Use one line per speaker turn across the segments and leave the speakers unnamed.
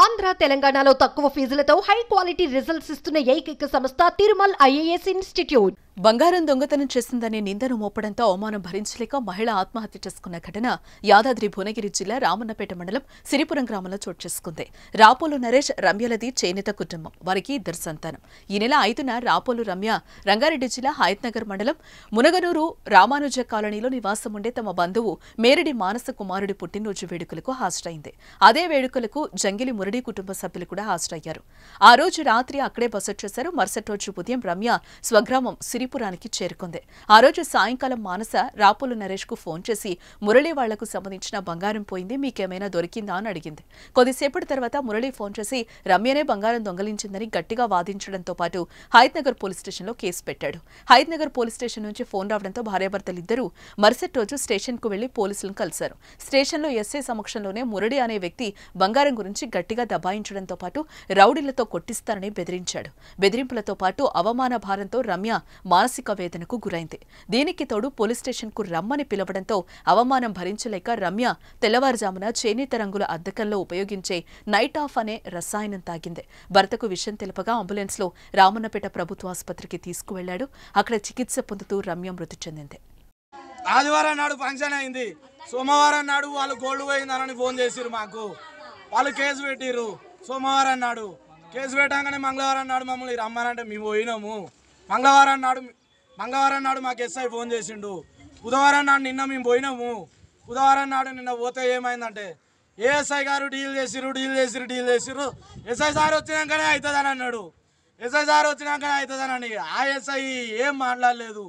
ఆంధ్ర తెలంగాణలో తక్కువ ఫీజులతో high quality results ఇస్తున్న ఏకైక సంస్థ తిరుమల్ ఐఏఎస్ ఇన్స్టిట్యూట్.
బంగారం దొంగతనం చేసిందనే నిందను మోపడంతో అవమానం భరించలేక మహిళ ఆత్మహత్య చేసుకున్న ఘటన యాదాద్రి భువనగిరి జిల్లా రామన్నపేట మండలం సిరిపురం గ్రామంలో చోటు చేసుకుంది. రాపోలు నరేష్, రమ్యలది చేనేత కుటుంబం. వారికి 2 సంతానం. ఈ నెల 5న రాపోలు రమ్య రంగారెడ్డి జిల్లా హయత్నగర్ మండలం మునగనూరు రామానుజ కాలనీలో నివాసం ఉండే తమ బంధువు మేరడి మానస కుమారుడి పుట్టినరోజు వేడుకలకు హాజరైంది. అదే వేడుకలకు జంగిలి మురడి కుటుంబ సభ్యులు కూడా హాజరయ్యారు. ఆ రోజు రాత్రి అక్కడే బస చేశారు. మరుసటి రోజు ఉదయం రమ్య స్వగ్రామం సిరిపురానికి చేరుకుంది. ఆ రోజు సాయంకాలం మానస రాపోలు నరేష్ కు ఫోన్ చేసి మురళి వాళ్లకు సంబంధించిన బంగారం పోయింది, మీకేమైనా దొరికిందా అని అడిగింది. కొద్దిసేపటి తర్వాత మురళి ఫోన్ చేసి రమ్యనే బంగారం దొంగలించిందని గట్టిగా వాదించడంతో పాటు హయత్నగర్ పోలీస్ స్టేషన్లో కేసు పెట్టాడు. హయత్నగర్ పోలీస్ స్టేషన్ నుంచి ఫోన్ రావడంతో భార్యాభర్తలిద్దరూ మరుసటి రోజు స్టేషన్ కు వెళ్లి పోలీసులను కలిశారు. స్టేషన్లో ఎస్ఐ సమక్షంలోనే మురళి అనే వ్యక్తి బంగారం గురించి గట్టిగా దబాయించడంతో పాటు రౌడీలతో కొట్టిస్తానని బెదిరించాడు. బెదిరింపులతో పాటు అవమాన భారంతో రమ్య మానసిక వేదనకు గురైంది. దీనికి తోడు పోలీస్ స్టేషన్ కు రమ్మని పిలవడంతో అవమానం భరించలేక రమ్య తెల్లవారుజామున చేనేత రంగుల అద్దకంలో ఉపయోగించే నైట్ ఆఫ్ అనే రసాయనం తాగింది. భర్తకు విషయం తెలుపగా అంబులెన్స్ లో రామన్నపేట ప్రభుత్వ ఆసుపత్రికి తీసుకువెళ్లాడు. అక్కడ చికిత్స పొందుతూ రమ్య మృతి చెందింది.
ఆదివారం నాడు ఫంక్షన్ అయింది. సోమవారం నాడు వాళ్ళు గోల్డ్ పోయిందని ఫోన్ చేసిరు మాకు. వాళ్ళు కేసు పెట్టిరు. సోమవారం నాడు కేసు పెట్టగానే మంగళవారం నాడు మమ్మల్ని రమ్మనంటే మేము పోయినాము. మంగళవారం నాడు మాకు ఎస్ఐ ఫోన్ చేసిండు. బుధవారం నాడు నిన్న మేము పోయినాము. బుధవారం నాడు నిన్న పోతే ఏమైందంటే ఏఎస్ఐ గారు డీల్ చేసిరు. ఎస్ఐ సార్ వచ్చినాకనే అవుతుందని అన్నాడు. ఆ ఎస్ఐ ఏం మాట్లాడలేదు.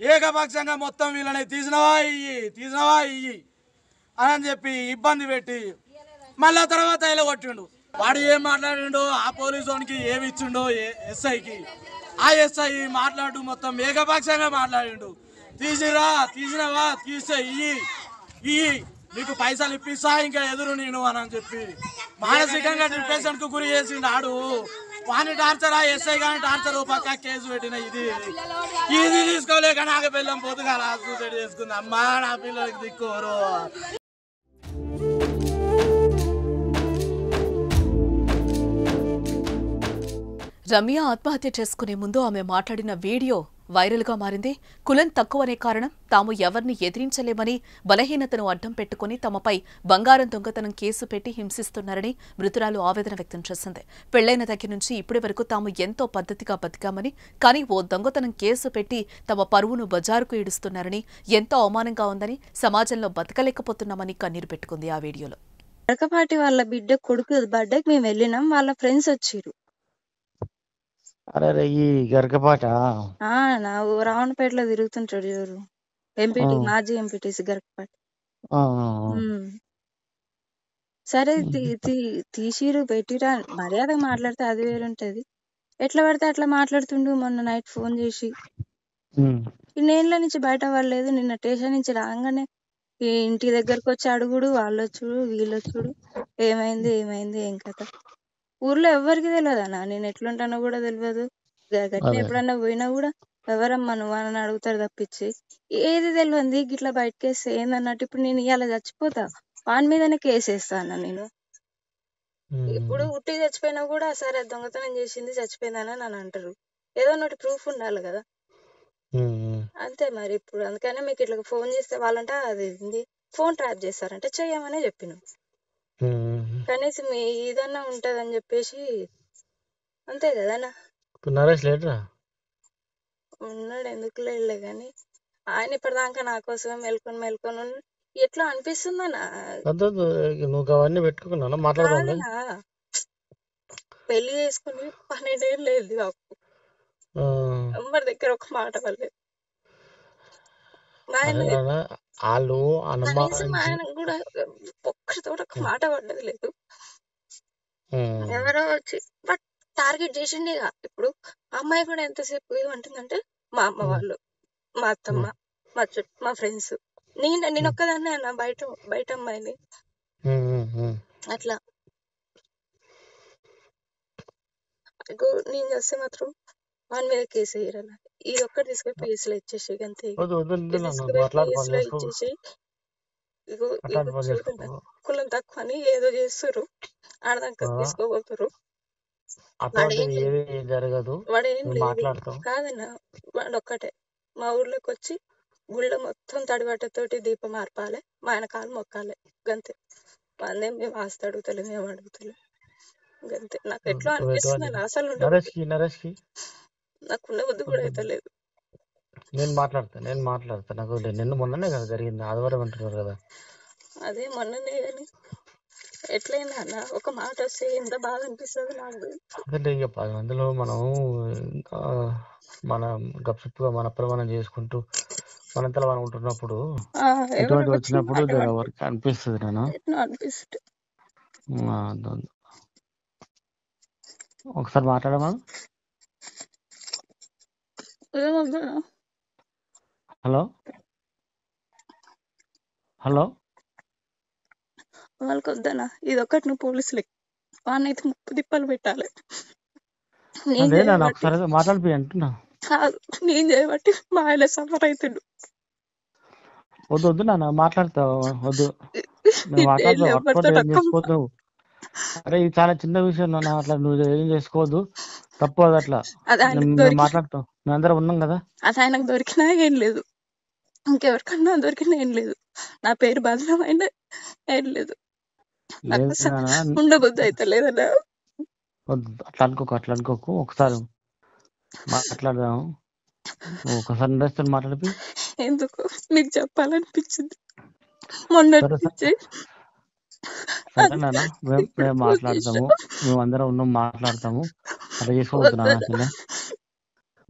ఏకపక్షంగా మొత్తం వీళ్ళని తీసినవా ఇయ్యి అని చెప్పి ఇబ్బంది పెట్టి మళ్ళా తర్వాత ఇలా కొట్టిండు. వాడు ఏం మాట్లాడిండో ఆ పోలీసు వానికి ఏమి ఇచ్చిండో ఎస్ఐకి, ఆ ఎస్ఐ మాట్లాడు మొత్తం ఏకపక్షంగా మాట్లాడిండు. తీసినవా తీసే ఇయ్యి నీకు పైసలు ఇప్పిస్తా ఇంకా ఎదురు నేను అని చెప్పి మానసికంగా డిప్రెషన్ కు గురి చేసిండు. ఆడు వాని టార్చర్, ఆ ఎస్ఐ కానీ టార్చర్ పక్క కేసు పెట్టిన ఇది తీసుకోలేక నాకు పిల్లం పొద్దుగా సూసైడ్ చేసుకుంది. అమ్మా నా పిల్లలకి దిక్కోరు.
రమ్య ఆత్మహత్య చేసుకునే ముందు ఆమె మాట్లాడిన వీడియో వైరల్ గా మారింది. కులం తక్కువనే కారణం, తాము ఎవరిని ఎదిరించలేమని బలహీనతను అడ్డం పెట్టుకుని తమపై బంగారం దొంగతనం కేసు పెట్టి హింసిస్తున్నారని మృతురాలు ఆవేదన వ్యక్తం చేసింది. పెళ్లైన దగ్గర నుంచి ఇప్పటి వరకు తాము ఎంతో పద్ధతిగా బతికామని, కానీ ఓ దొంగతనం కేసు పెట్టి తమ పరువును బజారుకు ఈడుస్తున్నారని, ఎంతో అవమానంగా ఉందని, సమాజంలో బతకలేకపోతున్నామని కన్నీరు పెట్టుకుంది ఆ వీడియోలో.
గరకపాటి వాళ్ళ బిడ్డ కొడుకు బర్త్డేకి మేము వెళ్ళినాం. వాళ్ళ ఫ్రెండ్స్ వచ్చిర్రు.
అరే ఈ గరకపాట
నా రావణపేటలో తిరుగుతుంటాడు ఎవరు, ఎంపీటీ మాజీ ఎంపీటీసీ గరకపాటి. సరే తీసిరు పెట్టిరా, మర్యాదగా మాట్లాడితే అది వేరుంటది. ఎట్లా పడితే అట్లా మాట్లాడుతుండు. మొన్న నైట్ ఫోన్ చేసి ఇన్నేళ్ళ నుంచి బయట పడలేదు. నిన్న స్టేషన్ నుంచి రాగానే ఇంటి దగ్గరకు వచ్చి అడుగుడు, వాళ్ళొచ్చుడు వీళ్ళొచ్చుడు, ఏమైంది ఏం కథ. ఊర్లో ఎవరికి తెలియదన్నా, నేను ఎట్లుంటానో కూడా తెలియదు. గట్టిన ఎప్పుడన్నా పోయినా కూడా ఎవరమ్మా నువ్వు అని అడుగుతారు తప్పించి ఏది తెలియదు. గిట్లా బయటకేస్తే ఏందన్నట్టు. ఇప్పుడు నేను ఇవాళ చచ్చిపోతా, వాని మీదనే కేసు వేస్తా అన్న నేను. ఇప్పుడు ఉట్టి చచ్చిపోయినా కూడా సరే దొంగతనం చేసింది చచ్చిపోయిందని నన్ను అంటారు. ఏదో ఒకటి ప్రూఫ్ ఉండాలి కదా, అంతే మరి. ఇప్పుడు అందుకనే మీకు ఇట్లా ఫోన్ చేస్తే వాళ్ళంటే అది ఫోన్ ట్రాప్ చేస్తారంటే చెయ్యమనే చెప్పిన. కనీసం ఏదన్నా ఉంటదని చెప్పేసి అంతే కదన్నా. ఉన్నాడు, ఎందుకు లేడులే గాని ఆయన ఇప్పటిదాకా నా కోసమే మేల్కొని ఎట్లా అనిపిస్తుందన్నా. పెళ్లి చేసుకుని 12 ఏళ్ళు లేదు నాకు. ఎవరి దగ్గర ఒక మాట పడలేదు. కనీసం ఆయన కూడా ఒక్కరితో ఒక మాట పడ్డది లేదు. ఎవరో వచ్చి బట్ టార్గెట్ చేసిండేగా. ఇప్పుడు అమ్మాయి కూడా ఎంతసేపు ఏమంటుందంటే మా అమ్మ వాళ్ళు, మా అత్తమ్మ, మా ఫ్రెండ్స్, నేను ఒక్కదాన్నే అన్న బయట అమ్మాయిని అట్లా. నేను చేస్తే మాత్రం వాని మీద కేసు వేయరాల. ఇది ఒక్కటి తీసుకొని పిఎస్లో ఇచ్చేసి అంతే. పిఎస్లో ఇచ్చేసి ఇగో చూడండి కులం తక్కువ అని ఏదో చేస్తారు. ఆడదాకా తీసుకోబోతురు.
అటువంటిది ఏది జరగదు.
వాడేం
నువ్వు
లేదు
మాట్లాడతావు.
కాదన్న, వాడు ఒక్కటే మా ఊర్లోకి వచ్చి గుళ్ళో మొత్తం తడిబట్టతోటి దీపం ఆర్పాలి, మా ఆయన కాలు మొక్కాలి, గంతే. వాళ్ళేం మేము ఆస్తి అడుగుతలేము, మేము అడుగుతలేము, గంతే. నాకు ఎట్లా అనిపిస్తుంది అన్న, అసలు
నరేష్కి
నాకు ఉండే బుద్ధి కూడా అయితే లేదు.
నేను మాట్లాడతా. నాకు నిన్న మొన్ననే కదా జరిగింది, ఆదివారం అంటున్నారు కదా.
అదే మొన్ననే కానీ ఎట్లయినా అన్న ఒక మాట వస్తే ఎంత బాధ అనిపిస్తుంది నాకు.
అదే ఇక 10 మందిలో మనం మన గప్చుప్పుగా మన ప్రమాణం చేసుకుంటూ మనంతలో మనం ఉంటున్నప్పుడు ఇటువంటి వచ్చినప్పుడు ఎవరికి అనిపిస్తుంది నేను
అనిపిస్తుంది.
ఒకసారి మాట్లాడమా? హలో
వాళ్ళకి వద్దనా, ఇది ఒకటి నువ్వు పోలీసులకి వాడినైతే 30 తిప్పలు పెట్టాలి.
ఒకసారి మాట్లాడిపి అంటున్నా.
నేను చేయబట్టి మా ఆయన సఫర్ అవుతుండు.
వద్దు నాన్న, మాట్లాడతావు వద్దు, చేసుకోవద్దు. అరే ఇది చాలా చిన్న విషయం నాన్న, అట్లా నువ్వు ఏం చేసుకోవద్దు, తప్పు అది. అట్లా మాట్లాడతావు, మేము అందరం ఉన్నాం కదా.
అది ఆయనకు దొరికినా ఏం లేదు, ఇంకెవరికన్నా దొరికినా ఏం లేదు, నా పేరు బదలమైనా ఏం లేదు, ఉండబుద్ధి అయితే లేదన్నా.
అట్లా అనుకోకు, ఒకసారి మాట్లాడదాము. ఒకసారి ఇండస్ట్రీ మాట్లాడిపి.
ఎందుకు నీకు చెప్పాలనిపించింది మొన్న.
సరే నాన్న, మేము మాట్లాడతాము, మేము అందరం ఉన్నాం, మాట్లాడతాము. అట్లా చేసుకోవద్దు నాన్న, అసలు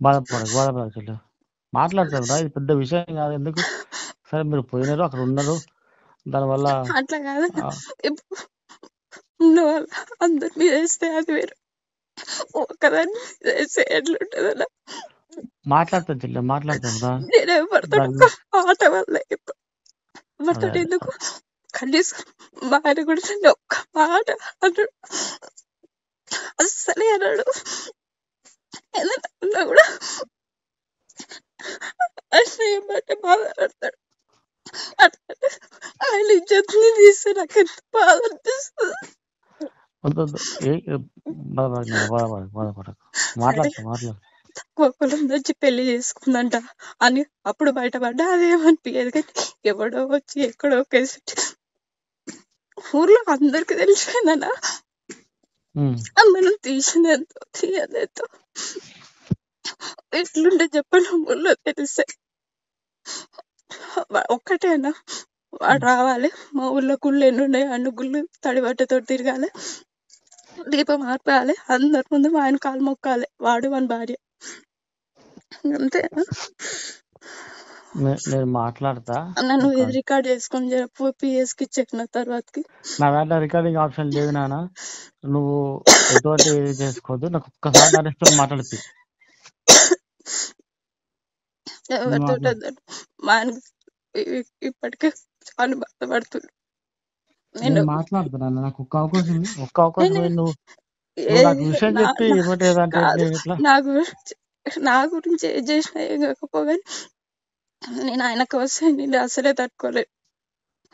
బాధపడచ్చు, మాట్లాడతాం రా, ఇది పెద్ద విషయం కాదు. ఎందుకు? సరే మీరు పోయినారు, అక్కడ ఉన్నారు, దానివల్ల
అట్లా కాదు ఉన్నవాళ్ళు అందరు మీద వేస్తే అది వేరు, ఒకదాన్ని వేస్తే ఎట్లుంటదన్నా.
మాట్లాడతాం చెల్లి, మాట్లాడతాం రా.
నేనే పడతాను ఆట వల్ల ఎవరితో ఎందుకు కనీసం మా ఆయన కూడా నన్ను ఒక్క మాట అన్నాడు, అస్సలే అన్నాడు. ఏదన్నా కూడా అట్లా ఏమంటే బాధపడతాడు, అట్లా ఆయన ఇజ్జత్ని తీస్తే నాకు ఎంత బాధ అనిపిస్తుంది. తక్కువ కులం వచ్చి పెళ్లి చేసుకుందంట అని అప్పుడు బయటపడ్డా అదేమనిపించేది, కానీ ఎవడో వచ్చి ఎక్కడో కేసు ఊర్లో అందరికి తెలిసిపోయిందన్న. మనం తీసినంతో తీయలేదో ఎట్లుంటే చెప్పండి, ఊళ్ళో తెలిస్తే. ఒక్కటే అన్న, వాడు రావాలి, మా ఊళ్ళో గుళ్ళు ఎన్ని ఉన్నాయి అన్ని గుళ్ళు తడిబట్టతో తిరగాలి, దీపం ఆర్పాలి, అందరి ముందు మా ఆయన కాలు మొక్కాలి, వాడు మన భార్య, అంతే.
నేను మాట్లాడతా,
నన్ను ఇది రికార్డ్ చేసుకొని చెప్పు, పిఎస్ కి ఇచ్చిన తర్వాతకి.
నా దాంట్లో రికార్డింగ్ ఆప్షన్ లేదు నాన్న, నువ్వు ఎటువంటి చేసుకోవద్దు. నాకు ఒక్కసారి నరేష్తో మాట్లాడిపి.
మా ఆయన ఇప్పటికే చాలా బాధపడుతుంది.
నేను మాట్లాడుతున్నా, నాకు ఒక్క అవకాశం నువ్వు విషయం చెప్పి
నా గురించి ఏం చేసినా ఏం కాకపోగా నేను ఆయన కోసం నేను అసలే తట్టుకోలేదు.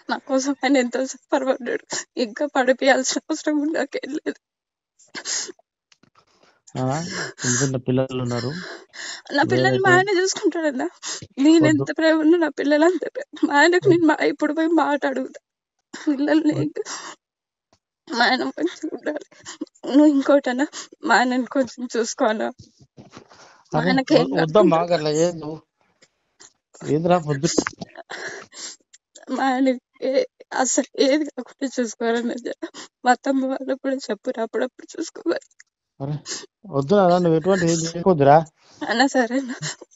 నా కోసం ఆయన ఎంతో సఫర్ పడ్డాడు, ఇంకా పడిపోయాల్సిన అవసరం నాకేం లేదు.
పిల్లలు ఉన్నారు,
నా పిల్లల్ని మా ఆయన చూసుకుంటాడన్నా. నేను ఎంత ప్రేమ ఉన్నా నా పిల్లలు అంత ప్రేమ. మా ఆయనకు నేను ఇప్పుడు పోయి మాట అడుగుతా, పిల్లల్ని మా ఆయన మంచిగా ఉండాలి. నువ్వు ఇంకోటన్నా, మా ఆయన కొంచెం చూసుకోవాలా, మా ఆయనకి మా ఆయన అసలు ఏది కాకుండా చూసుకోవాలని మా తమ్మ వాళ్ళకు కూడా చెప్పురా, అప్పుడప్పుడు చూసుకోవాలి అన్నా. సరే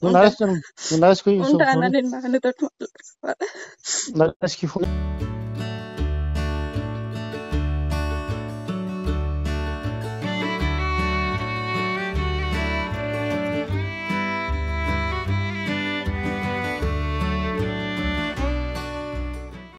ఉంటా అన్న, నేను మా ఆయనతో మాట్లాడుకోవాలి.